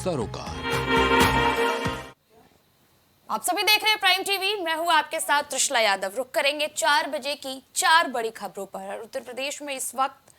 सरोकार। आप सभी देख रहे हैं प्राइम टीवी। मैं हूं आपके साथ त्रिशला यादव। रुक करेंगे 4 बजे की 4 बड़ी खबरों पर। उत्तर प्रदेश में इस वक्त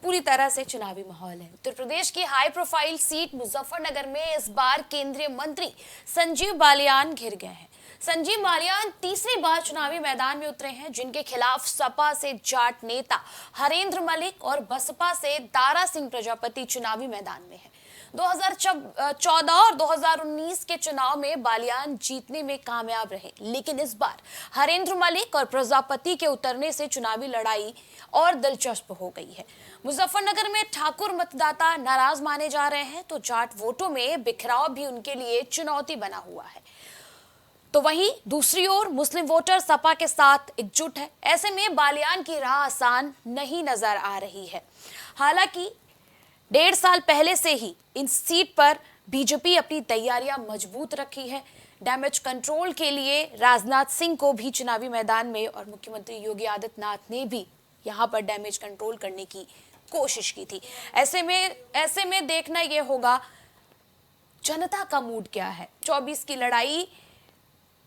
पूरी तरह से चुनावी माहौल है। उत्तर प्रदेश की हाई प्रोफाइल सीट मुजफ्फरनगर में इस बार केंद्रीय मंत्री संजीव बालियान घिर गए हैं। संजीव बालियान तीसरी बार चुनावी मैदान में उतरे हैं, जिनके खिलाफ सपा से जाट नेता हरेंद्र मलिक और बसपा से दारा सिंह प्रजापति चुनावी मैदान में है। 2014 और 2019 के चुनाव में बालियान जीतने में कामयाब रहे, लेकिन इस बार हरेंद्र मलिक और प्रजापति के उतरने से चुनावी लड़ाई और दिलचस्प हो गई है। मुजफ्फरनगर में ठाकुर मतदाता नाराज माने जा रहे हैं, तो जाट वोटों में बिखराव भी उनके लिए चुनौती बना हुआ है। तो वहीं दूसरी ओर मुस्लिम वोटर सपा के साथ एकजुट है। ऐसे में बालियान की राह आसान नहीं नजर आ रही है। हालांकि 1.5 साल पहले से ही इन सीट पर बीजेपी अपनी तैयारियां मजबूत रखी है। डैमेज कंट्रोल के लिए राजनाथ सिंह को भी चुनावी मैदान में और मुख्यमंत्री योगी आदित्यनाथ ने भी यहां पर डैमेज कंट्रोल करने की कोशिश की थी। ऐसे में देखना यह होगा जनता का मूड क्या है। 24 की लड़ाई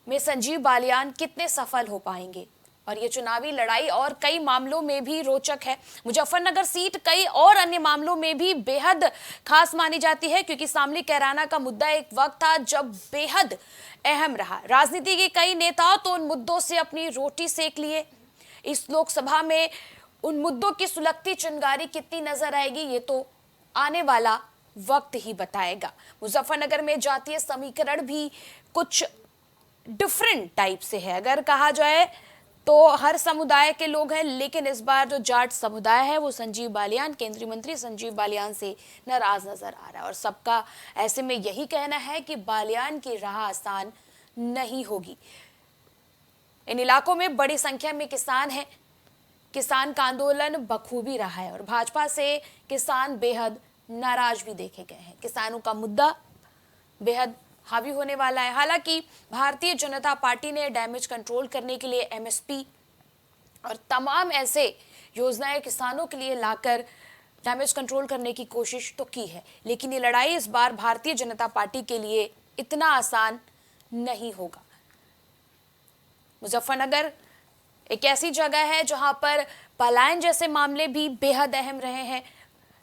में संजीव बालियान कितने सफल हो पाएंगे, और ये चुनावी लड़ाई और कई मामलों में भी रोचक है। मुजफ्फरनगर सीट कई और अन्य मामलों में भी बेहद खास मानी जाती है, क्योंकि शामली कैराना का मुद्दा एक वक्त था जब बेहद अहम रहा। राजनीति के कई नेता तो उन मुद्दों से अपनी रोटी सेक लिए। इस लोकसभा में उन मुद्दों की सुलगती चिंगारी कितनी नजर आएगी, ये तो आने वाला वक्त ही बताएगा। मुजफ्फरनगर में जातीय समीकरण भी कुछ डिफरेंट टाइप से है। अगर कहा जाए तो हर समुदाय के लोग हैं, लेकिन इस बार जो जाट समुदाय है वो संजीव बालियान, केंद्रीय मंत्री संजीव बालियान से नाराज नजर आ रहा है। और सबका ऐसे में यही कहना है कि बालियान की राह आसान नहीं होगी। इन इलाकों में बड़ी संख्या में किसान हैं। किसान का आंदोलन बखूबी रहा है और भाजपा से किसान बेहद नाराज भी देखे गए हैं। किसानों का मुद्दा बेहद हावी होने वाला है। हालांकि भारतीय जनता पार्टी ने डैमेज कंट्रोल करने के लिए एमएसपी और तमाम ऐसे योजनाएं किसानों के लिए लाकर डैमेज कंट्रोल करने की कोशिश तो की है, लेकिन ये लड़ाई इस बार भारतीय जनता पार्टी के लिए इतना आसान नहीं होगा। मुजफ्फरनगर एक ऐसी जगह है जहां पर पलायन जैसे मामले भी बेहद अहम रहे हैं।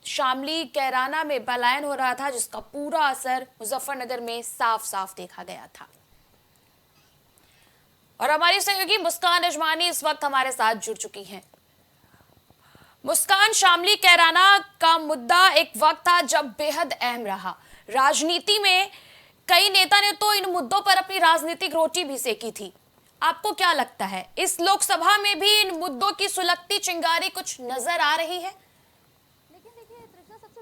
शामली कैराना में पलायन हो रहा था, जिसका पूरा असर मुजफ्फरनगर में साफ साफ देखा गया था। और हमारी सहयोगी मुस्कान अजमानी इस वक्त हमारे साथ जुड़ चुकी हैं। मुस्कान, शामली कैराना का मुद्दा एक वक्त था जब बेहद अहम रहा। राजनीति में कई नेता ने तो इन मुद्दों पर अपनी राजनीतिक रोटी भी सेकी थी। आपको क्या लगता है, इस लोकसभा में भी इन मुद्दों की सुलगती चिंगारी कुछ नजर आ रही है?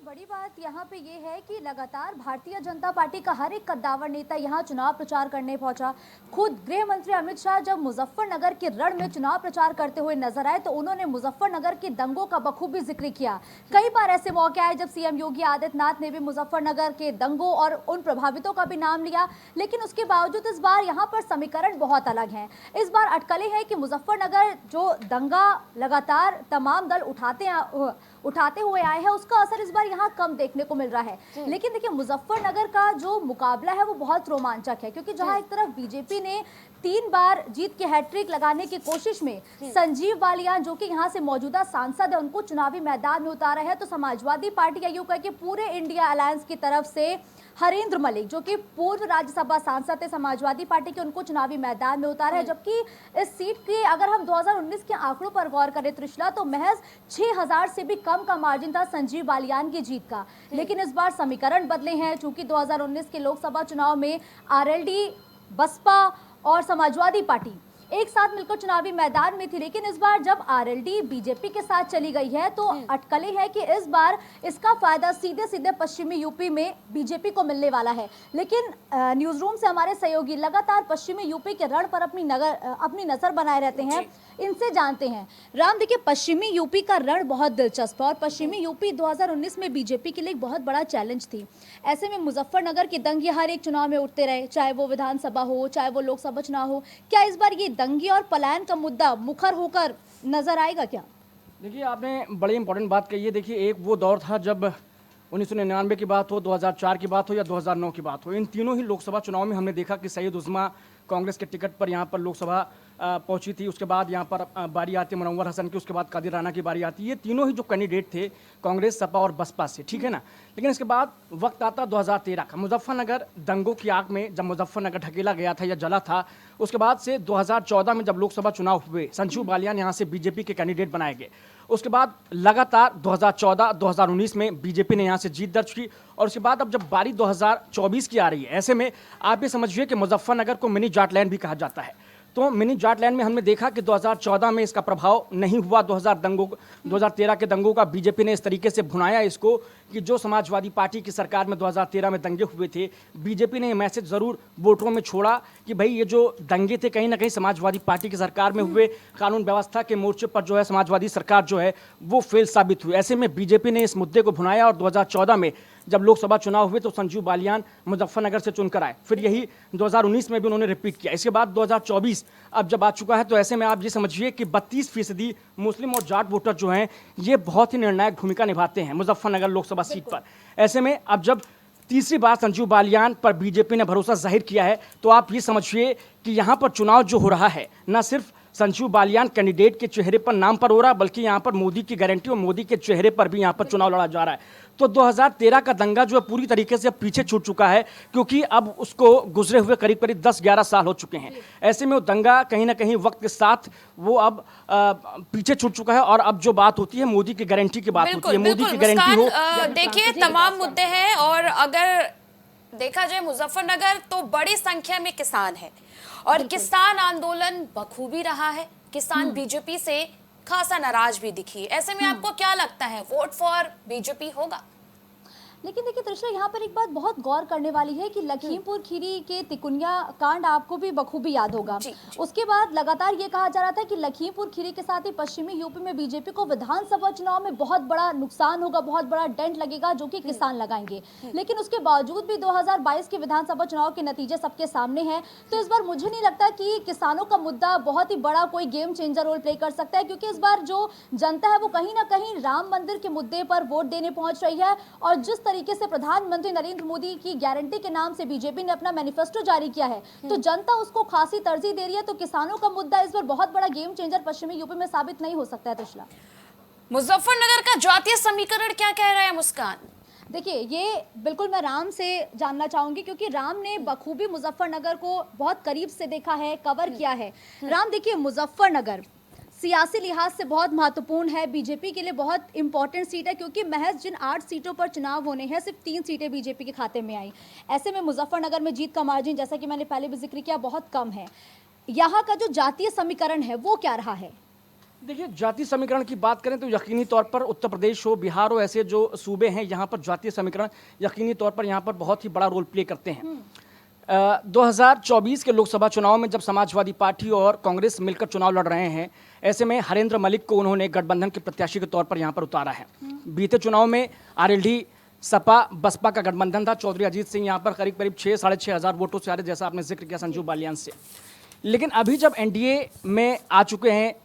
बड़ी बात यहाँ पे ये है कि लगातार भारतीय जनता पार्टी का हर एक कद्दावर नेता यहाँ चुनाव प्रचार करने पहुंचा। खुद गृह मंत्री अमित शाह जब मुजफ्फरनगर के रण में चुनाव प्रचार करते हुए नजर आए तो उन्होंने मुजफ्फरनगर के दंगों का बखूबी जिक्र किया। कई बार ऐसे मौके आए जब सीएम योगी आदित्यनाथ ने भी मुजफ्फरनगर के दंगों और उन प्रभावितों का भी नाम लिया, लेकिन उसके बावजूद इस बार यहाँ पर समीकरण बहुत अलग है। इस बार अटकलें हैं कि मुजफ्फरनगर जो दंगा लगातार तमाम दल उठाते हुए आए हैं, उसका असर इस बार यहाँ कम देखने को मिल रहा है। लेकिन देखिए, मुजफ्फरनगर का जो मुकाबला है वो बहुत रोमांचक है, क्योंकि जहाँ एक तरफ बीजेपी ने 3 बार जीत के हैट्रिक लगाने की कोशिश में संजीव बालियान, जो कि यहाँ से मौजूदा सांसद है, उनको चुनावी मैदान में उतारा है, तो समाजवादी पार्टी या यूं कह के पूरे इंडिया अलायंस की तरफ से हरेंद्र मलिक, जो कि पूर्व राज्यसभा सांसद थे समाजवादी पार्टी के, उनको चुनावी मैदान में उतारा है। जबकि इस सीट के अगर हम 2019 के आंकड़ों पर गौर करें त्रिशला, तो महज 6000 से भी कम का मार्जिन था संजीव बालियान की जीत का। लेकिन इस बार समीकरण बदले हैं, चूंकि 2019 के लोकसभा चुनाव में आरएलडी, बसपा और समाजवादी पार्टी एक साथ मिलकर चुनावी मैदान में थी, लेकिन इस बार जब आरएलडी बीजेपी के साथ चली गई है तो अटकलें हैं कि इस बार इसका फायदा सीधे सीधे पश्चिमी यूपी में बीजेपी को मिलने वाला है। लेकिन न्यूज रूम से हमारे सहयोगी लगातार पश्चिमी यूपी के रण पर अपनी नजर बनाए रहते हैं, इनसे जानते हैं। राम, देखिए, पश्चिमी यूपी का रण बहुत दिलचस्प है और पश्चिमी यूपी 2019 में बीजेपी के लिए एक बहुत बड़ा चैलेंज थी। ऐसे में मुजफ्फरनगर के दंगे हर एक चुनाव में उठते रहे, चाहे वो विधानसभा हो, चाहे वो लोकसभा चुनाव हो। क्या इस बार ये दंगे और पलायन का मुद्दा मुखर होकर नजर आएगा क्या? देखिए, आपने बड़ी इंपॉर्टेंट बात कही है। देखिए, एक वो दौर था जब 1999 की बात हो, 2004 की बात हो या 2009 की बात हो, इन तीनों ही लोकसभा चुनाव में हमने देखा कि सैयद उस्मा कांग्रेस के टिकट पर यहाँ पर लोकसभा पहुंची थी। उसके बाद यहाँ पर बारी आती है मुनव्वर हसन की, उसके बाद कादिर राना की बारी आती है। ये तीनों ही जो कैंडिडेट थे कांग्रेस, सपा और बसपा से, ठीक है ना। लेकिन इसके बाद वक्त आता 2013 का, मुजफ्फरनगर दंगों की आग में जब मुजफ्फरनगर ढकेला गया था या जला था, उसके बाद से 2014 में जब लोकसभा चुनाव हुए, संजीव बालियान यहाँ से बीजेपी के कैंडिडेट बनाए गए। उसके बाद लगातार 2014-2019 में बीजेपी ने यहाँ से जीत दर्ज की, और उसके बाद अब जब बारी 2024 की आ रही है, ऐसे में आप ये समझिए कि मुजफ्फरनगर को मिनी जाटलैंड भी कहा जाता है। तो मिनी जाटलैंड में हमने देखा कि 2014 में इसका प्रभाव नहीं हुआ। 2013 के दंगों का बीजेपी ने इस तरीके से भुनाया इसको कि जो समाजवादी पार्टी की सरकार में 2013 में दंगे हुए थे, बीजेपी ने ये मैसेज ज़रूर वोटरों में छोड़ा कि भाई ये जो दंगे थे कहीं ना कहीं समाजवादी पार्टी की सरकार में हुए, कानून व्यवस्था के मोर्चे पर जो है समाजवादी सरकार जो है वो फेल साबित हुई। ऐसे में बीजेपी ने इस मुद्दे को भुनाया और 2014 में जब लोकसभा चुनाव हुए तो संजीव बालियान मुजफ्फरनगर से चुनकर आए। फिर यही 2019 में भी उन्होंने रिपीट किया। इसके बाद 2024 अब जब आ चुका है, तो ऐसे में आप ये समझिए कि 32% मुस्लिम और जाट वोटर जो हैं ये बहुत ही निर्णायक भूमिका निभाते हैं मुजफ्फरनगर लोकसभा सीट पर। ऐसे में अब जब तीसरी बार संजीव बालियान पर बीजेपी ने भरोसा जाहिर किया है, तो आप ये समझिए कि यहाँ पर चुनाव जो हो रहा है न सिर्फ संजीव बालियान कैंडिडेट के चेहरे पर, नाम पर हो रहा, बल्कि यहाँ पर मोदी की गारंटी और मोदी के चेहरे पर भी यहाँ पर चुनाव लड़ा जा रहा है। तो 2013 का दंगा जो है पूरी तरीके से अब पीछे छूट चुका है, क्योंकि अब उसको गुजरे हुए करीब करीब 10-11 साल हो चुके हैं। ऐसे में वो दंगा कहीं ना कहीं वक्त के साथ वो अब पीछे छूट चुका है, और अब जो बात होती है मोदी की गारंटी की बात होती है। मोदी की गारंटी हो, देखिए तमाम मुद्दे हैं, और अगर देखा जाए मुजफ्फरनगर तो बड़ी संख्या में किसान है और किसान आंदोलन बखूबी रहा है। किसान बीजेपी से खासा नाराज भी दिखी। ऐसे में आपको क्या लगता है, वोट फॉर बीजेपी होगा? लेकिन देखिए तृष्णा, यहाँ पर एक बात बहुत गौर करने वाली है कि लखीमपुर खीरी के तिकुनिया कांड आपको भी बखूबी याद होगा। जी। उसके बाद लगातार ये कहा जा रहा था कि लखीमपुर खीरी के साथ ही पश्चिमी यूपी में बीजेपी को विधानसभा चुनाव में बहुत बड़ा नुकसान होगा, बहुत बड़ा डेंट लगेगा जो कि किसान लगाएंगे। लेकिन उसके बावजूद भी 2022 के विधानसभा चुनाव के नतीजे सबके सामने हैं। तो इस बार मुझे नहीं लगता कि किसानों का मुद्दा बहुत ही बड़ा कोई गेम चेंजर रोल प्ले कर सकता है, क्योंकि इस बार जो जनता है वो कहीं ना कहीं राम मंदिर के मुद्दे पर वोट देने पहुंच रही है। और जिस तरीके से प्रधानमंत्री नरेंद्र मोदी की गारंटी के नाम से बीजेपी ने अपना मैनिफेस्टो जारी किया है, तो जनता उसको खासी तरजीह दे रही है। तो किसानों का मुद्दा इस बार बहुत बड़ा गेम चेंजर पश्चिमी यूपी में साबित नहीं हो सकता है। तृष्णा, मुजफ्फरनगर का जातीय समीकरण क्या कह रहा है मुस्कान? देखिए ये बिल्कुल मैं राम से जानना चाहूंगी, क्योंकि राम ने बखूबी मुजफ्फरनगर को बहुत करीब से देखा है, कवर किया है। राम, देखिए मुजफ्फरनगर सियासी लिहाज से बहुत महत्वपूर्ण है, बीजेपी के लिए बहुत इंपॉर्टेंट सीट है, क्योंकि महज जिन 8 सीटों पर चुनाव होने हैं सिर्फ 3 सीटें बीजेपी के खाते में आई। ऐसे में मुजफ्फरनगर में जीत का मार्जिन, जैसा कि मैंने पहले भी जिक्र किया, बहुत कम है। यहाँ का जो जातीय समीकरण है वो क्या रहा है? देखिए जातीय समीकरण की बात करें तो यकीनी तौर पर उत्तर प्रदेश हो, बिहार हो, ऐसे जो सूबे हैं यहाँ पर जातीय समीकरण यकीनी तौर पर यहाँ पर बहुत ही बड़ा रोल प्ले करते हैं। 2024 के लोकसभा चुनाव में जब समाजवादी पार्टी और कांग्रेस मिलकर चुनाव लड़ रहे हैं, ऐसे में हरेंद्र मलिक को उन्होंने गठबंधन के प्रत्याशी के तौर पर यहाँ पर उतारा है। बीते चुनाव में आरएलडी, सपा, बसपा का गठबंधन था। चौधरी अजीत सिंह यहाँ पर करीब करीब 6-6.5 हज़ार वोटों से आ रहे, जैसा आपने जिक्र किया संजीव बालियान से। लेकिन अभी जब एनडीए में आ चुके हैं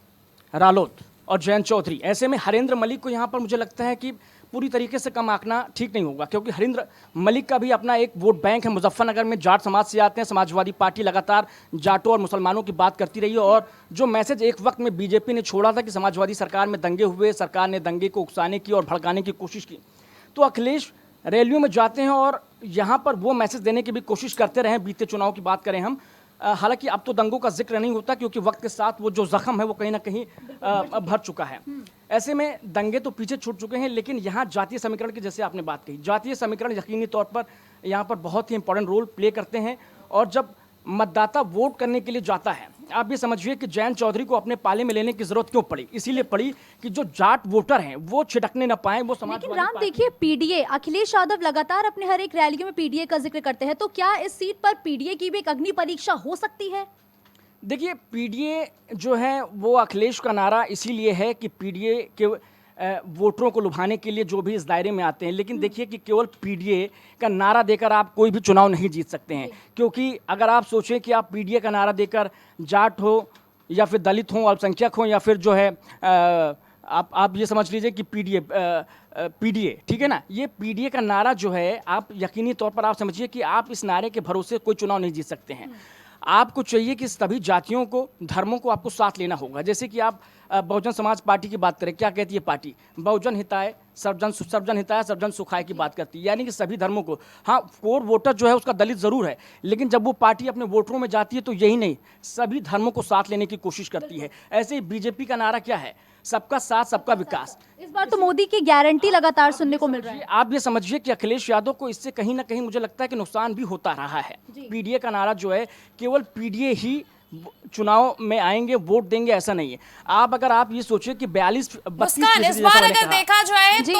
रालोद और जयंत चौधरी, ऐसे में हरेंद्र मलिक को यहाँ पर मुझे लगता है कि पूरी तरीके से कम आंकना ठीक नहीं होगा, क्योंकि हरेंद्र मलिक का भी अपना एक वोट बैंक है। मुजफ्फरनगर में जाट समाज से आते हैं। समाजवादी पार्टी लगातार जाटों और मुसलमानों की बात करती रही है, और जो मैसेज एक वक्त में बीजेपी ने छोड़ा था कि समाजवादी सरकार में दंगे हुए, सरकार ने दंगे को उकसाने की और भड़काने की कोशिश की, तो अखिलेश रैलियों में जाते हैं और यहाँ पर वो मैसेज देने की भी कोशिश करते रहे। बीते चुनाव की बात करें हम, हालांकि अब तो दंगों का जिक्र नहीं होता, क्योंकि वक्त के साथ वो जो जख्म है वो कहीं ना कहीं भर चुका है। ऐसे में दंगे तो पीछे छूट चुके हैं, लेकिन यहाँ जातीय समीकरण की, जैसे आपने बात कही, जातीय समीकरण यकीनी तौर पर यहाँ पर बहुत ही इंपॉर्टेंट रोल प्ले करते हैं। और जब मतदाता वोट करने के लिए जाता है, आप ये समझिए कि जयंत चौधरी को अपने पाले में लेने की जरूरत क्यों पड़ी? इसीलिए पड़ी कि जो जाट वोटर हैं वो छिटकने न पाए, वो समाज। लेकिन राम देखिए, पीडीए, अखिलेश यादव लगातार अपने हर एक रैलियों में पीडीए का जिक्र करते हैं, तो क्या इस सीट पर पीडीए की भी एक अग्नि परीक्षा हो सकती है? देखिए पीडीए जो है वो अखिलेश का नारा इसीलिए है कि पीडीए के वोटरों को लुभाने के लिए जो भी इस दायरे में आते हैं। लेकिन देखिए कि केवल पीडीए का नारा देकर आप कोई भी चुनाव नहीं जीत सकते हैं, क्योंकि अगर आप सोचें कि आप पीडीए का नारा देकर जाट हो या फिर दलित हो, अल्पसंख्यक हो, या फिर जो है आप ये समझ लीजिए कि पीडीए, ठीक है ना, ये पीडीए का नारा जो है, आप यकीनी तौर पर आप समझिए कि आप इस नारे के भरोसे कोई चुनाव नहीं जीत सकते हैं। आपको चाहिए कि सभी जातियों को, धर्मों को आपको साथ लेना होगा। जैसे कि आप बहुजन समाज पार्टी की बात करें, क्या कहती है पार्टी? बहुजन हिताय सर्वजन हिताय सर्वजन सुखाय की बात करती है, यानी कि सभी धर्मों को। हाँ, कोर वोटर जो है उसका दलित जरूर है, लेकिन जब वो पार्टी अपने वोटरों में जाती है तो यही नहीं, सभी धर्मों को साथ लेने की कोशिश करती है। ऐसे ही बीजेपी का नारा क्या है? सबका साथ सबका विकास। इस बार तो मोदी की गारंटी लगातार सुनने को मिल रहा है। आप ये समझिए कि अखिलेश यादव को इससे कहीं ना कहीं मुझे लगता है कि नुकसान भी होता रहा है। पीडीए का नारा जो है, केवल पीडीए ही चुनाव में आएंगे, वोट देंगे, ऐसा नहीं है। अगर आप ये सोचिए कि 42-32 इस बार अगर देखा जाए जी।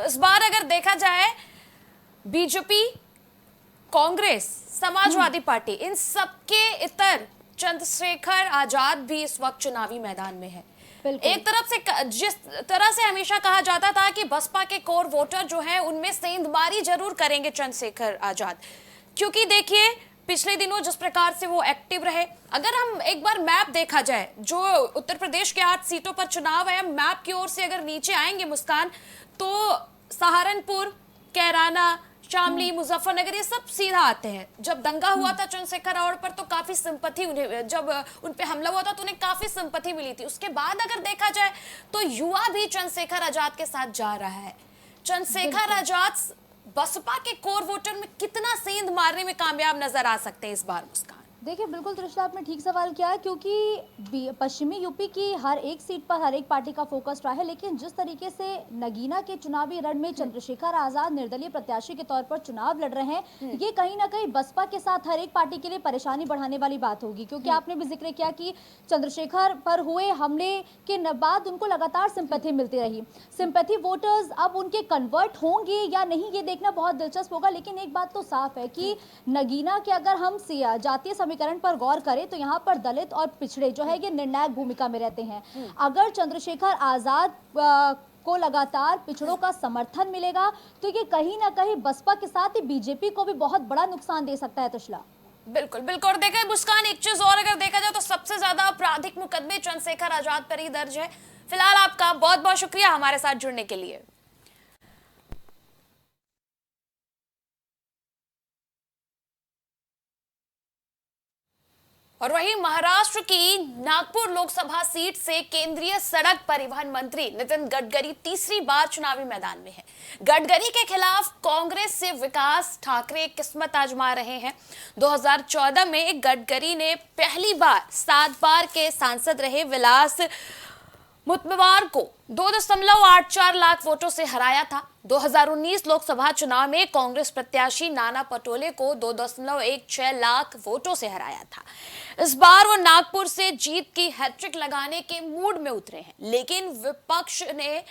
इस बार अगर देखा जाए बीजेपी, कांग्रेस, समाजवादी पार्टी, इन सबके इतर चंद्रशेखर आजाद भी इस वक्त चुनावी मैदान में है। एक तरफ से जिस तरह से हमेशा कहा जाता था कि बसपा के कोर वोटर जो हैं उनमें सेंधमारी जरूर करेंगे चंद्रशेखर आजाद, क्योंकि देखिए पिछले दिनों जिस प्रकार से वो एक्टिव रहे। अगर हम एक बार मैप देखा जाए, जो उत्तर प्रदेश के 8 सीटों पर चुनाव है, मैप की ओर से अगर नीचे आएंगे मुस्कान, तो सहारनपुर, कैराना, शामली, मुजफ्फरनगर, ये सब सीधा आते हैं। जब दंगा हुआ था चंद्रशेखर रावत पर तो काफी सिंपैथी उन्हें, जब उन पे हमला हुआ था तो उन्हें काफी सिंपैथी मिली थी। उसके बाद अगर देखा जाए तो युवा भी चंद्रशेखर आजाद के साथ जा रहा है। चंद्रशेखर आजाद बसपा के कोर वोटर में कितना सेंध मारने में कामयाब नजर आ सकते हैं इस बार मुस्कान? देखिए, बिल्कुल तृष्णा, आपने ठीक सवाल किया है, क्योंकि पश्चिमी यूपी की हर एक सीट पर हर एक पार्टी का फोकस रहा है। लेकिन जिस तरीके से नगीना के चुनावी रण में चंद्रशेखर आजाद निर्दलीय प्रत्याशी के तौर पर चुनाव लड़ रहे हैं, ये कहीं ना कहीं बसपा के साथ हर एक पार्टी के लिए परेशानी बढ़ाने वाली बात होगी। क्योंकि आपने भी जिक्र किया कि चंद्रशेखर पर हुए हमले के बाद उनको लगातार सिंपैथी मिलती रही। सिंपैथी वोटर्स अब उनके कन्वर्ट होंगे या नहीं, ये देखना बहुत दिलचस्प होगा। लेकिन एक बात तो साफ है कि नगीना के अगर हम जातीय समीकरण पर गौर करें तो यहाँ पर दलित और पिछड़े जो है ये निर्णायक भूमिका में रहते हैं। अगर चंद्रशेखर आजाद को लगातार पिछड़ों का समर्थन मिलेगा तो ये कहीं ना कहीं बसपा के साथ ही बीजेपी को भी बहुत बड़ा नुकसान दे सकता है। तुषला, बिल्कुल बिल्कुल। और देखा मुस्कान, एक चीज और अगर देखा जाए तो सबसे ज्यादा आपराधिक मुकदमे चंद्रशेखर आजाद पर ही दर्ज है। फिलहाल आपका बहुत बहुत शुक्रिया हमारे साथ जुड़ने के लिए। और वहीं महाराष्ट्र की नागपुर लोकसभा सीट से केंद्रीय सड़क परिवहन मंत्री नितिन गडकरी तीसरी बार चुनावी मैदान में हैं। गडकरी के खिलाफ कांग्रेस से विकास ठाकरे किस्मत आजमा रहे हैं। 2014 में गडकरी ने पहली बार 7 बार के सांसद रहे विलास मुत्तवार को 2.84 लाख वोटों से हराया था। 2019 लोकसभा चुनाव में कांग्रेस प्रत्याशी नाना पटोले को 2.16 लाख वोटों से हराया था। इस बार वो नागपुर से जीत की हैट्रिक लगाने के मूड में उतरे हैं, लेकिन विपक्ष ने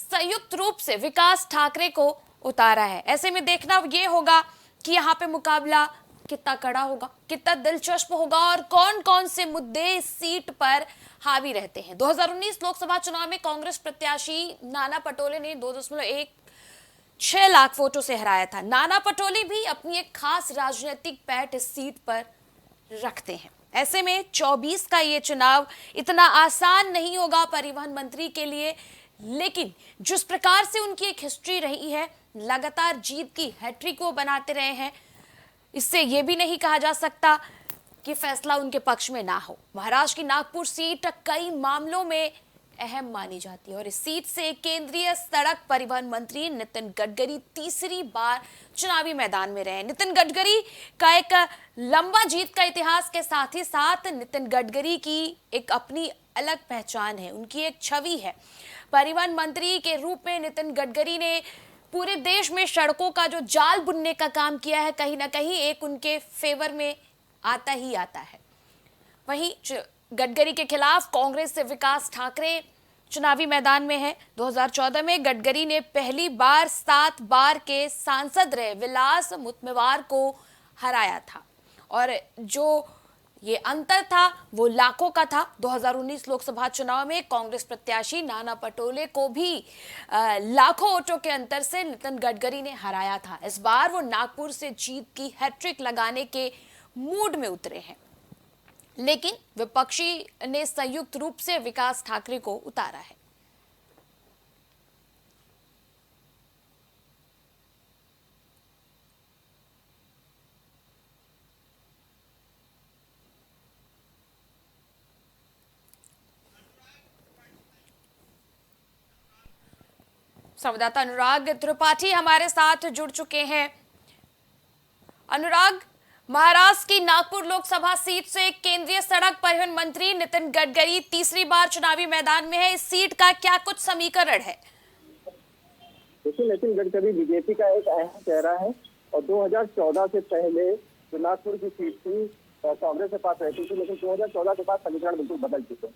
संयुक्त रूप से विकास ठाकरे को उतारा है। ऐसे में देखना ये होगा कि यहाँ पे मुकाबला कितना कड़ा होगा, कितना दिलचस्प होगा और कौन कौन से मुद्दे इस सीट पर हावी रहते हैं। 2019 लोकसभा चुनाव में कांग्रेस प्रत्याशी नाना पटोले ने 2.16 लाख वोटों से हराया था। नाना पटोले भी अपनी एक खास राजनीतिक पैठ इस सीट पर रखते हैं। ऐसे में 24 का ये चुनाव इतना आसान नहीं होगा परिवहन मंत्री के लिए, लेकिन जिस प्रकार से उनकी एक हिस्ट्री रही है, लगातार जीत की हैट्रिक वो बनाते रहे हैं, इससे यह भी नहीं कहा जा सकता कि फैसला उनके पक्ष में ना हो। महाराष्ट्र की नागपुर सीट कई मामलों में अहम मानी जाती है और इस सीट से केंद्रीय सड़क परिवहन मंत्री नितिन गडकरी तीसरी बार चुनावी मैदान में रहे। नितिन गडकरी का एक लंबा जीत का इतिहास के साथ ही साथ नितिन गडकरी की एक अपनी अलग पहचान है, उनकी एक छवि है। परिवहन मंत्री के रूप में नितिन गडकरी ने पूरे देश में सड़कों का जो जाल बुनने का काम किया है, कहीं ना कहीं एक उनके फेवर में आता ही आता है। वहीं गडकरी के खिलाफ कांग्रेस से विकास ठाकरे चुनावी मैदान में है। 2014 में गडकरी ने पहली बार 7 बार के सांसद रहे विलास मुत्तवार को हराया था और जो ये अंतर था वो लाखों का था। 2019 लोकसभा चुनाव में कांग्रेस प्रत्याशी नाना पटोले को भी लाखों वोटों के अंतर से नितिन गडकरी ने हराया था। इस बार वो नागपुर से जीत की हैट्रिक लगाने के मूड में उतरे हैं, लेकिन विपक्षी ने संयुक्त रूप से विकास ठाकरे को उतारा है। संवाददाता अनुराग त्रिपाठी हमारे साथ जुड़ चुके हैं। अनुराग, महाराष्ट्र की नागपुर लोकसभा सीट से केंद्रीय सड़क परिवहन मंत्री नितिन गडकरी तीसरी बार चुनावी मैदान में है। इस सीट का क्या कुछ समीकरण है? देखिए, नितिन गडकरी बीजेपी का एक अहम चेहरा है और 2014 से पहले जो नागपुर की सीट थी कांग्रेस के पास रहती थी, लेकिन 2014 के बाद समीकरण बिल्कुल बदल चुके हैं।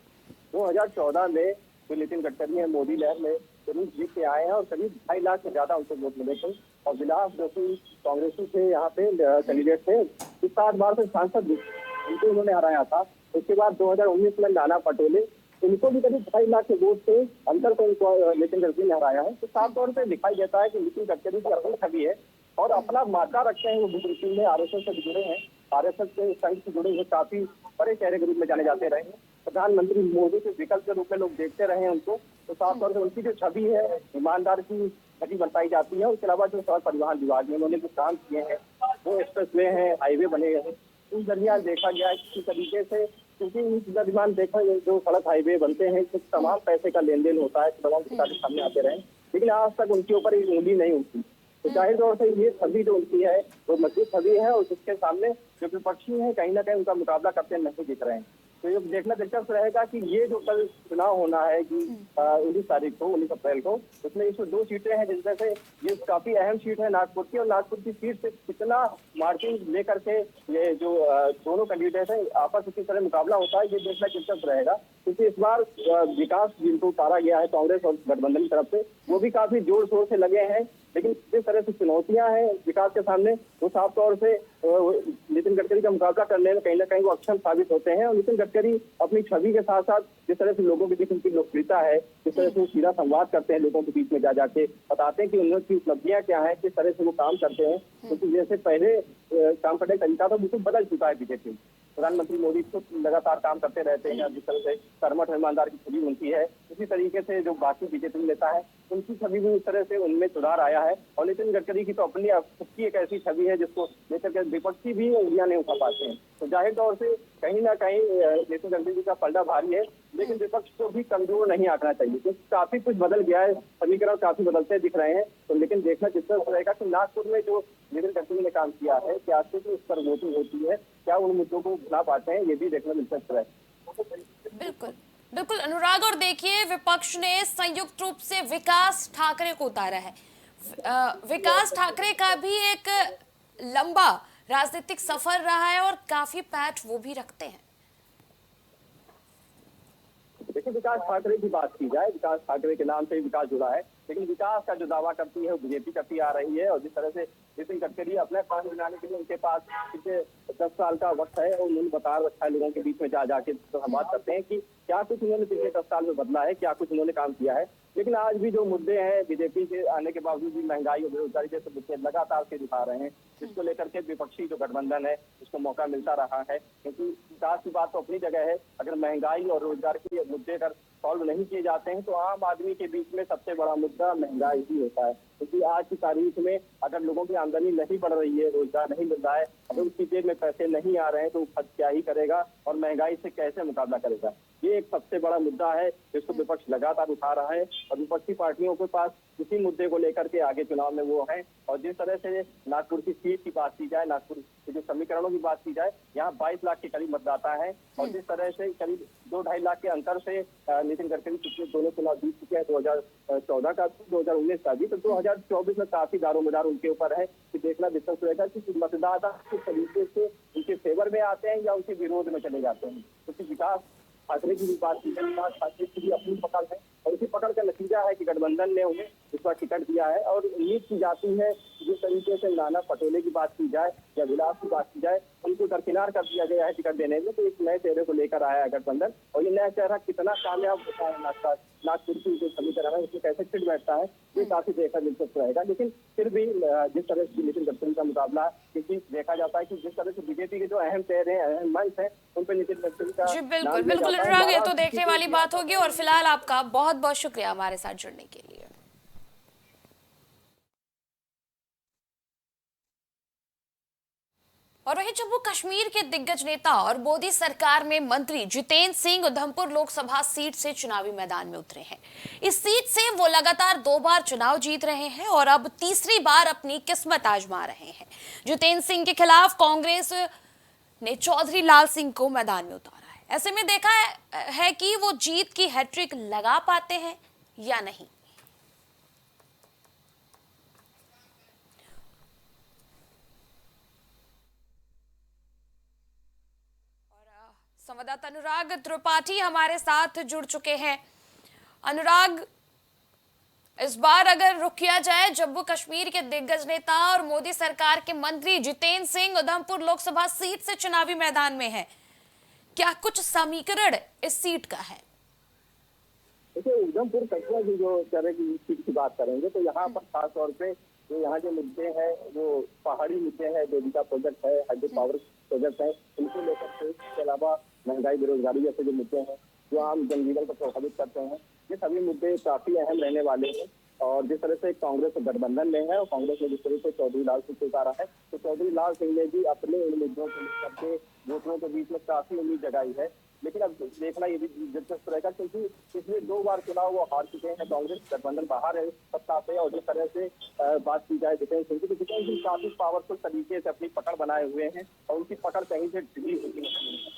2014 में जो नितिन गडकरी है, मोदी लहर में जरूर जीत के आए हैं और करीब 2.5 लाख से ज्यादा उनको वोट मिले थे। और विलास जो कि कांग्रेसी से यहाँ पे कैंडिडेट थे, 7 बार से सांसद उनको उन्होंने हराया था। उसके बाद 2019 में नाना पटोले, इनको भी करीब 2.5 लाख के वोट से अंतर से उनको नितिन गडकरी ने हराया है। तो साफ तौर पर दिखाई देता है कि नितिन गडकरी की अपनी छवि है और अपना मार्का रखते हैं। वो बीजेपी में आरएसएस से जुड़े हैं, आरएसएस के संघ से जुड़े हुए काफी बड़े चेहरे के रूप में जाने जाते रहे हैं। प्रधानमंत्री मोदी के विकल्प के रूप में लोग देखते रहे हैं उनको। तो साफ तौर पर उनकी जो छवि है ईमानदार की छवि बताई जाती है। उसके अलावा जो सड़क परिवहन विभाग में उन्होंने जो काम किए हैं, वो एक्सप्रेस वे हैं, हाईवे बने हैं, उस दरमियान देखा गया है किसी तरीके से, क्योंकि इस दरमियान देखा जो सड़क हाईवे बनते हैं कुछ तमाम पैसे का लेन देन होता है, तमाम किसानी सामने आते रहे, लेकिन आज तक उनके ऊपर एक उंगली नहीं उठी। तो जाहिर तौर से ये छवि जो उनकी है वो मजबूत छवि है और जिसके सामने जो विपक्षी है कहीं ना कहीं उनका मुकाबला करते नहीं दिख रहे हैं। तो ये देखना दिलचस्प रहेगा कि ये जो कल चुनाव होना है कि 19 तारीख को, 19 अप्रैल को, उसमें इसमें 2 सीटें हैं जिसमें से ये काफी अहम सीट है नागपुर की। और नागपुर की सीट से कितना मार्जिन लेकर के ये जो दोनों कैंडिडेट है आपस में किस तरह मुकाबला होता है, ये देखना दिलचस्प रहेगा। क्योंकि इस बार विकास जिनको उतारा गया है कांग्रेस और गठबंधन की तरफ से, वो भी काफी जोर शोर से लगे हैं, लेकिन जिस तरह से चुनौतियां हैं विकास के सामने, वो साफ तौर से नितिन गडकरी का मुकाबला करने में कहीं ना कहीं वो अक्षम साबित होते हैं। और नितिन गडकरी अपनी छवि के साथ साथ जिस तरह से लोगों के बीच उनकी लोकप्रियता है, जिस तरह से वो सीधा संवाद करते हैं लोगों के बीच में जा जाके, बताते हैं कि उनकी उपलब्धियां क्या है, किस तरह से वो काम करते हैं, क्योंकि जैसे पहले काम करने का तरीका था बिल्कुल बदल चुका है बीजेपी। प्रधानमंत्री मोदी तो लगातार काम करते रहते हैं, जिस तरह से कर्मठ ईमानदार की छवि उनकी है, उसी तरीके से जो बाकी बीजेपी नेता है उनकी छवि भी उस तरह से उनमें सुधार आया है। और नितिन गडकरी की तो अपनी खुद की एक ऐसी छवि है जिसको लेकर के विपक्षी भी उंगलियां नहीं उठा पाते हैं। तो जाहिर तौर से कहीं ना कहीं नितिन गडकरी का पलड़ा भारी है, लेकिन विपक्ष को भी कमजोर नहीं आंकना चाहिए, क्योंकि काफी कुछ बदल गया है, समीकरण काफी बदलते दिख रहे हैं। तो लेकिन देखना दिलचस्प रहेगा कि नागपुर में जो नितिन गडकरी ने काम किया है, क्या कुछ उस पर वोटिंग होती है, क्या उन मुद्दों को भुला पाते हैं, ये भी देखना दिलचस्प रहेगा। बिल्कुल बिल्कुल अनुराग, और देखिए विपक्ष ने संयुक्त रूप से विकास ठाकरे को उतारा है। विकास ठाकरे का भी एक लंबा राजनीतिक सफर रहा है और काफी पैठ वो भी रखते हैं। देखिए, विकास ठाकरे की बात की जाए, विकास ठाकरे के नाम से ही विकास जुड़ा है, लेकिन विकास का जो दावा करती है वो बीजेपी करती आ रही है। और जिस तरह से नितिन गडकरी अपने पास बनाने के लिए उनके पास पिछले 10 साल का वक्त है और उन्होंने बता रखा है लोगों के बीच में जा जाके तो हम बात करते हैं कि क्या कुछ उन्होंने पिछले 10 साल में बदला है, क्या कुछ उन्होंने काम किया है। लेकिन आज भी जो मुद्दे हैं बीजेपी के आने के बावजूद भी महंगाई और बेरोजगारी जैसे मुद्दे लगातार से दिखा रहे हैं, जिसको लेकर के विपक्षी जो गठबंधन है उसको मौका मिलता रहा है। क्योंकि विकास की बात तो अपनी जगह है, अगर महंगाई और रोजगार के मुद्दे अगर सॉल्व नहीं किए जाते हैं तो आम आदमी के बीच में सबसे बड़ा मुद्दा महंगाई ही होता है। क्योंकि आज की तारीख में अगर लोगों की आमदनी नहीं बढ़ रही है, रोजगार नहीं मिल रहा है, अगर उसकी जेब में पैसे नहीं आ रहे हैं तो खर्च क्या ही करेगा और महंगाई से कैसे मुकाबला करेगा। ये एक सबसे बड़ा मुद्दा है जिसको विपक्ष लगातार उठा रहा है और विपक्षी पार्टियों के पास इसी मुद्दे को लेकर के आगे चुनाव में वो है। और जिस तरह से नागपुर की सीट की बात की जाए, नागपुर के जो समीकरणों की बात की जाए, यहाँ 22 लाख के करीब मतदाता है और जिस तरह से करीब 2-2.5 लाख के अंतर से नितिन गडकरी पिछले दोनों चुनाव जीत चुके हैं, 2014 का, 2019 का भी। तो 2024 में काफी दारोमदार उनके ऊपर है कि देखना दिलचस्प रहेगा कि मतदाता किस तरीके से उनके फेवर में आते हैं या उनके विरोध में चले जाते हैं। क्योंकि विकास ठाकरे की भी बात की जाए, विकास ठाकरे की भी अपनी पकड़ है और इसी पकड़ का नतीजा है कि गठबंधन ने उन्हें इस बार टिकट दिया है। और उम्मीद की जाती है जिस तरीके से नाना पटोले की बात की जाए या विलास की बात की जाए, उनको दरकिनार कर दिया गया है टिकट देने में। तो एक नए चेहरे को लेकर आया है गठबंधन और ये नया चेहरा कितना कामयाब होता है, नागपुर की जो समीकरण है उसमें कैसे फिट बैठता है, ये काफी देखा दिलचस्प रहेगा। लेकिन फिर भी जिस तरह से नितिन गडकरी का मुकाबला है, क्योंकि देखा जाता है कि जिस तरह से बीजेपी के जो अहम चेहरे हैं, अहम मंच है, उन पर नितिन गडकरी का जी बिल्कुल बिल्कुल अनुराग, ये तो देखने वाली बात होगी। और फिलहाल आपका बहुत बहुत शुक्रिया हमारे साथ जुड़ने के लिए। और वहीं जम्मू कश्मीर के दिग्गज नेता और मोदी सरकार में मंत्री जितेंद्र सिंह उधमपुर लोकसभा सीट से चुनावी मैदान में उतरे हैं। इस सीट से वो लगातार 2 बार चुनाव जीत रहे हैं और अब तीसरी बार अपनी किस्मत आजमा रहे हैं। जितेंद्र सिंह के खिलाफ कांग्रेस ने चौधरी लाल सिंह को मैदान में उतारा है। ऐसे में देखा है कि वो जीत की हैट्रिक लगा पाते हैं या नहीं। संवाददाता अनुराग त्रिपाठी हमारे साथ जुड़ चुके हैं। अनुराग, इस बार अगर रुक किया जाए, जम्मू कश्मीर के दिग्गज नेता और मोदी सरकार के मंत्री जितेंद्र सिंह उधमपुर लोकसभा सीट से चुनावी मैदान में है, क्या कुछ समीकरण इस सीट का है? देखिए, उधमपुर कचरा की जो तरह की सीट की बात करेंगे तो यहाँ पर खासतौर पे जो यहाँ के मुद्दे हैं वो पहाड़ी मुद्दे हैं, देविका प्रोजेक्ट है, हाइड्रो पावर प्रोजेक्ट है, इनको लेकर के, इसके अलावा महंगाई, बेरोजगारी जैसे जो मुद्दे हैं जो आम जनजीवन को प्रभावित करते हैं, ये सभी मुद्दे काफी अहम रहने वाले हैं। और जिस तरह से कांग्रेस गठबंधन में है और कांग्रेस ने जिस तरह से चौधरी लाल सिंह को उतारा है, तो चौधरी लाल सिंह ने भी अपने इन मुद्दों को लेकर के वोटरों के बीच में काफी उम्मीद जगाई है। लेकिन अब देखना ये भी दिलचस्प रहेगा क्योंकि पिछले 2 बार चुनाव वो हार चुके हैं, कांग्रेस गठबंधन बाहर है सत्ता से। और जिस तरह से बात की जाए जितेंद्र सिंह की, तो जितेंद्र सिंह काफी पावरफुल तरीके से अपनी पकड़ बनाए हुए हैं और उनकी पकड़ कहीं से ढीली होती है।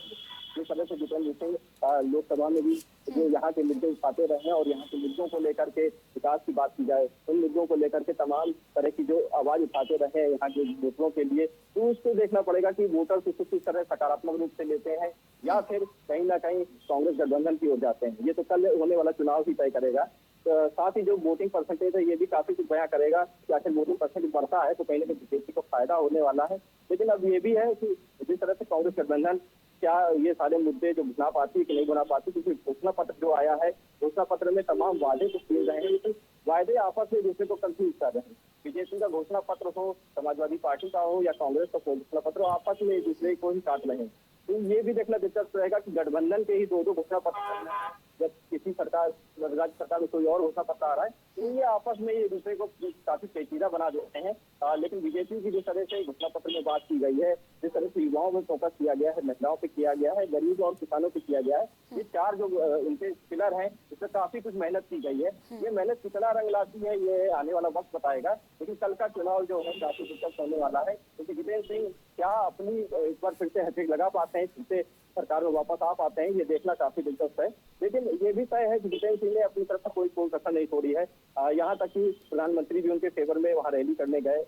जिस तरह से जितेंद्र सिंह लोकसभा में भी जो यहाँ के मुद्दे उठाते रहे और यहाँ के मुद्दों को लेकर के विकास की बात की जाए, उन मुद्दों को लेकर के तमाम तरह की जो आवाज उठाते रहे यहाँ के वोटरों के लिए, तो उसको देखना पड़ेगा कि वोटर उसको किस तरह सकारात्मक रूप से लेते हैं या फिर कहीं ना कहीं कांग्रेस गठबंधन की ओर जाते हैं। ये तो कल होने वाला चुनाव ही तय करेगा। साथ ही जो वोटिंग परसेंटेज है ये भी काफी कुछ बयां करेगा कि आखिर वोटिंग परसेंटेज बढ़ता है तो कहीं ना कहीं बीजेपी को फायदा होने वाला है। लेकिन अब ये भी है कि जिस तरह से कांग्रेस गठबंधन क्या ये सारे मुद्दे जो बना पाती कि नहीं बना पाती, क्योंकि घोषणा पत्र जो आया है, घोषणा पत्र में तमाम वादे तो किए गए हैं लेकिन वायदे आपस में दूसरे को कंफ्यूज कर रहे हैं। बीजेपी का घोषणा पत्र हो, समाजवादी पार्टी का हो या कांग्रेस का घोषणा पत्र हो, आपस में एक दूसरे को ही काट रहे हैं। तो ये भी देखना दिलचस्प रहेगा कि गठबंधन के ही 2 घोषणा पत्र, जब किसी सरकार राज्य सरकार में कोई और घोषणा पत्र आ रहा है तो ये आपस में एक दूसरे को काफी पेचीदा बना देते हैं। लेकिन बीजेपी की जिस तरह से घोषणा पत्र में बात की गई है, जिस तरह से युवाओं में फोकस किया गया है, महिलाओं पे किया गया है, गरीब और किसानों पे किया गया है, ये 4 जो उनके पिलर हैं इसमें काफी कुछ मेहनत की गई है। ये मेहनत कितना रंग लाती है ये आने वाला वक्त बताएगा। लेकिन कल का चुनाव जो है काफी दिलचस्प होने वाला है क्योंकि जितेंद्र सिंह क्या अपनी इस बार फिर से हैट्रिक लगा पाते हैं, फिर से सरकार में वापस आ पाते हैं, ये देखना काफी दिलचस्प है। लेकिन ये भी तय है कि जितेंद्र सिंह ने अपनी तरफ से कोई कसर नहीं छोड़ी है। यहाँ तक कि प्रधानमंत्री भी उनके फेवर में वहाँ रैली करने गए,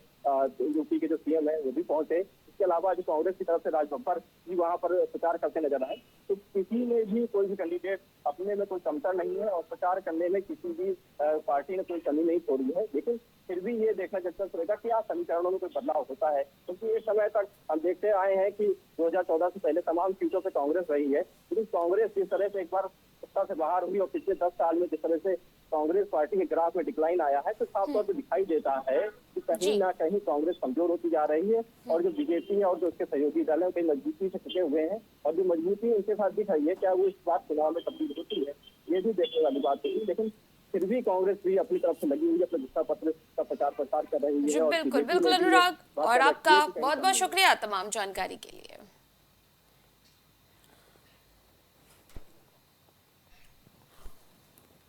यूपी के जो सीएम है वो भी पहुंचे। इसके अलावा जो कांग्रेस की तरफ से राज बब्बर भी वहाँ पर प्रचार करते नजर आए। तो किसी ने भी कोई भी कैंडिडेट अपने में कोई कमतर नहीं है और प्रचार करने में किसी भी पार्टी ने कोई कमी नहीं छोड़ी है। लेकिन फिर भी ये देखना दिलचस्प रहेगा कि आज समीकरणों में कोई बदलाव होता है क्योंकि एक समय तक हम देखते आए हैं कि 2014 से पहले तमाम सीटों पे कांग्रेस रही है। लेकिन कांग्रेस जिस तरह से एक बार सत्ता से बाहर हुई और पिछले 10 साल में जिस तरह से कांग्रेस पार्टी के ग्राफ में डिक्लाइन आया है, तो साफ तौर पर दिखाई देता है कि कहीं ना कहीं कांग्रेस कमजोर होती जा रही है और जो बीजेपी है और जो उसके सहयोगी दल है कहीं मजबूती से टिके हुए हैं और जो मजबूती उनके साथ दिख रही है, क्या वो इस बार चुनाव में तब्दील होती है, ये भी देखने वाली बात होगी। लेकिन फिर भी कांग्रेस भी अपनी तरफ से लगी हुई है, अपने घोषणा पत्र का प्रचार प्रसार कर रही है। बिल्कुल बिल्कुल अनुराग, और आपका बहुत बहुत शुक्रिया तमाम जानकारी के लिए।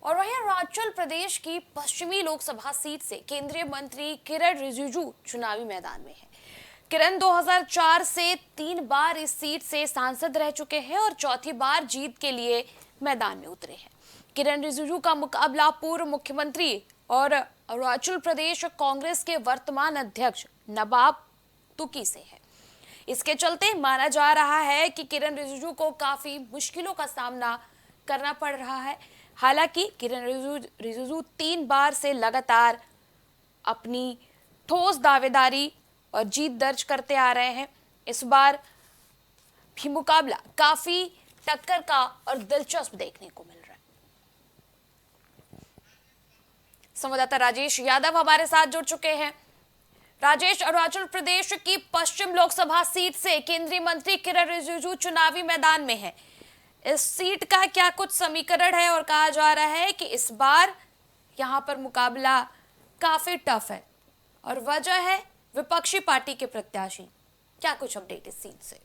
और वहीं अरुणाचल प्रदेश की पश्चिमी लोकसभा सीट से केंद्रीय मंत्री किरण रिजिजू चुनावी मैदान में है। किरण 2004 से 3 बार इस सीट से सांसद रह चुके हैं और चौथी बार जीत के लिए मैदान में उतरे हैं। किरण रिजिजू का मुकाबला पूर्व मुख्यमंत्री और अरुणाचल प्रदेश कांग्रेस के वर्तमान अध्यक्ष नबाब तुकी से है। इसके चलते माना जा रहा है कि किरण रिजिजू को काफी मुश्किलों का सामना करना पड़ रहा है। हालांकि किरण रिजिजू 3 बार से लगातार अपनी ठोस दावेदारी और जीत दर्ज करते आ रहे हैं। इस बार भी मुकाबला काफी टक्कर का और दिलचस्प देखने को मिल रहा है। संवाददाता राजेश यादव हमारे साथ जुड़ चुके हैं। राजेश, अरुणाचल प्रदेश की पश्चिम लोकसभा सीट से केंद्रीय मंत्री किरण रिजिजू चुनावी मैदान में है। इस सीट का क्या कुछ समीकरण है और कहा जा रहा है कि इस बार यहां पर मुकाबला काफी टफ है और वजह है विपक्षी पार्टी के प्रत्याशी, क्या कुछ अपडेट इस सीट से?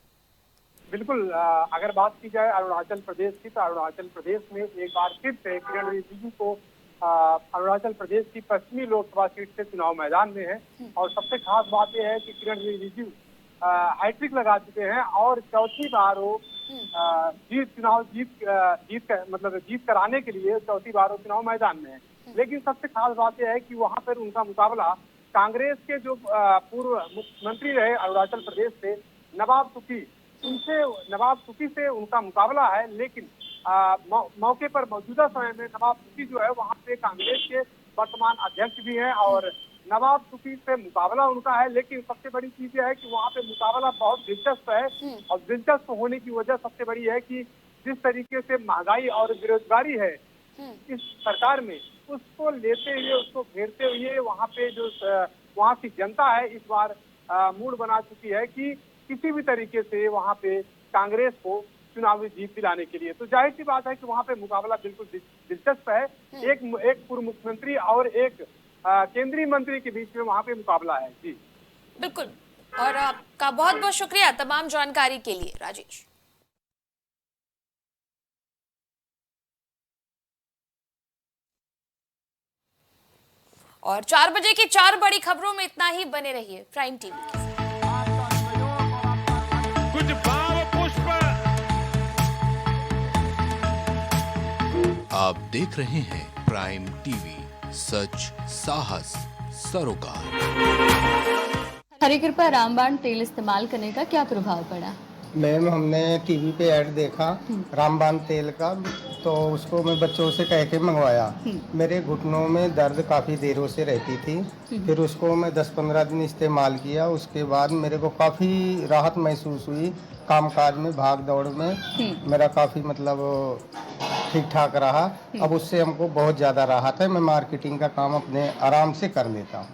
बिल्कुल, अगर बात की जाए अरुणाचल प्रदेश की, तो अरुणाचल प्रदेश में एक बार फिर से किरण रिजिजू को अरुणाचल प्रदेश की पश्चिमी लोकसभा सीट से चुनाव मैदान में है। और सबसे खास बात यह है कि किरण रिजिजू हैट्रिक लगा चुके हैं और चौथी बार वो जीत कराने के लिए चौथी बार वो चुनाव मैदान में है। लेकिन सबसे खास बात यह है कि वहां पर उनका मुकाबला कांग्रेस के जो पूर्व मुख्यमंत्री रहे अरुणाचल प्रदेश से नवाब तुकी से उनका मुकाबला है। लेकिन मौके पर मौजूदा समय में नवाब तुकी जो है वहां पे कांग्रेस के वर्तमान अध्यक्ष भी हैं और नवाब तुकी से मुकाबला उनका है। लेकिन सबसे बड़ी चीज यह है कि वहां पे मुकाबला बहुत दिलचस्प है और दिलचस्प होने की वजह सबसे बड़ी है कि जिस तरीके से महंगाई और बेरोजगारी है इस सरकार में, उसको लेते हुए, उसको घेरते हुए वहाँ पे जो वहाँ की जनता है इस बार मूड बना चुकी है कि किसी भी तरीके से वहाँ पे कांग्रेस को चुनावी जीत दिलाने के लिए। तो जाहिर सी बात है कि वहाँ पे मुकाबला बिल्कुल दिलचस्प है। एक पूर्व मुख्यमंत्री और एक केंद्रीय मंत्री के बीच में वहाँ पे मुकाबला है। जी बिल्कुल, और आपका बहुत बहुत शुक्रिया तमाम जानकारी के लिए राजेश। और 4 बजे की 4 बड़ी खबरों में इतना ही। बने रहिए प्राइम टीवी के साथ। कुछ भाव पुष्प। आप देख रहे हैं प्राइम टीवी, सच साहस सरोकार। हरी कृपा रामबाण तेल इस्तेमाल करने का क्या प्रभाव पड़ा? मैम, हमने टीवी पे ऐड देखा रामबाण तेल का, तो उसको मैं बच्चों से कह के मंगवाया। मेरे घुटनों में दर्द काफ़ी देरों से रहती थी। फिर उसको मैं 10-15 दिन इस्तेमाल किया। उसके बाद मेरे को काफ़ी राहत महसूस हुई। कामकाज में, भाग दौड़ में मेरा काफ़ी ठीक ठाक रहा। अब उससे हमको बहुत ज़्यादा राहत है। मैं मार्केटिंग का काम अपने आराम से कर लेता हूँ।